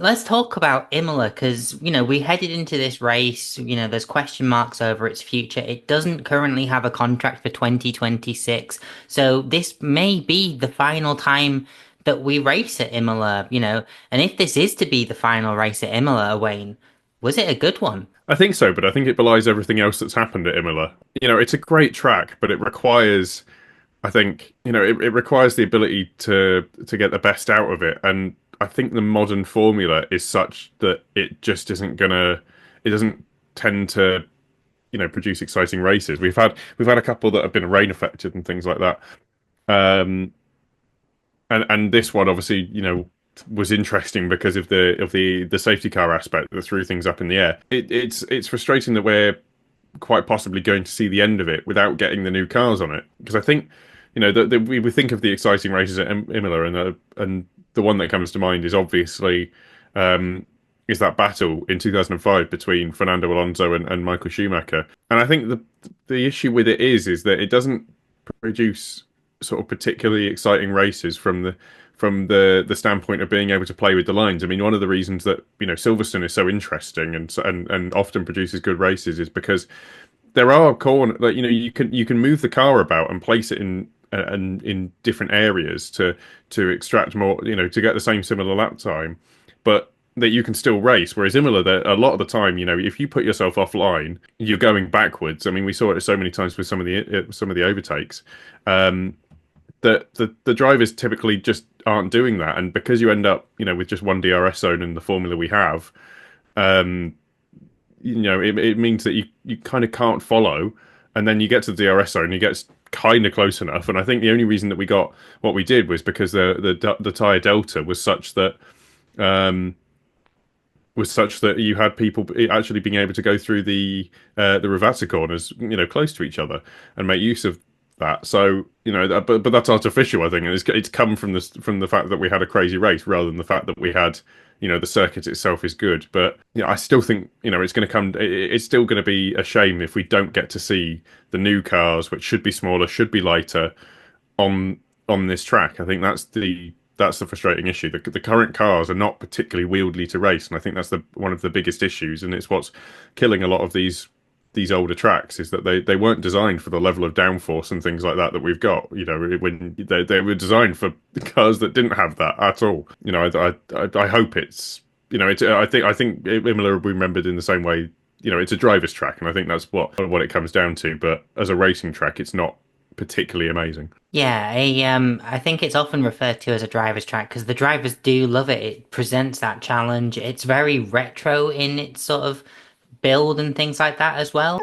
let's talk about Imola because, we headed into this race, there's question marks over its future. It doesn't currently have a contract for 2026. So this may be the final time that we race at Imola, and if this is to be the final race at Imola, Wayne, was it a good one? I think so, but I think it belies everything else that's happened at Imola. It's a great track, but it requires, I think, it requires the ability to get the best out of it. And I think the modern formula is such that it just isn't gonna, it doesn't tend to, produce exciting races. We've had a couple that have been rain affected and things like that. Um, and this one obviously, was interesting because of the safety car aspect that threw things up in the air. It's frustrating that we're quite possibly going to see the end of it without getting the new cars on it. Because I think, we think of the exciting races at Imola, and the one that comes to mind is obviously is that battle in 2005 between Fernando Alonso and Michael Schumacher. And I think the issue with it is that it doesn't produce sort of particularly exciting races from the standpoint of being able to play with the lines. I mean, one of the reasons that Silverstone is so interesting and often produces good races is because there are corner like you can move the car about and place it in different areas to extract more, to get the same similar lap time, but that you can still race. Whereas Imola, that a lot of the time, if you put yourself offline, you're going backwards. I mean, we saw it so many times with some of the overtakes. That the drivers typically just aren't doing that, and because you end up, with just one DRS zone in the formula we have, um, it means that you kind of can't follow, and then you get to the DRS zone, you get kind of close enough, and I think the only reason that we got what we did was because the tire delta um, was such that you had people actually being able to go through the Ravazza corners, close to each other and make use of that. So but that's artificial, I think, and it's come from the fact that we had a crazy race rather than the fact that we had, the circuit itself is good. But I still think it's going to come. It's still going to be a shame if we don't get to see the new cars, which should be smaller, should be lighter, on this track. I think that's the frustrating issue. The current cars are not particularly wieldy to race, and I think that's one of the biggest issues, and it's what's killing a lot of these older tracks is that they weren't designed for the level of downforce and things like that we've got. When they were designed for cars that didn't have that at all. I hope it's I think Imola will be remembered in the same way. It's a driver's track, and I think that's what it comes down to. But as a racing track, it's not particularly amazing. Yeah, I think it's often referred to as a driver's track because the drivers do love it. It presents that challenge. It's very retro in its sort of build and things like that as well.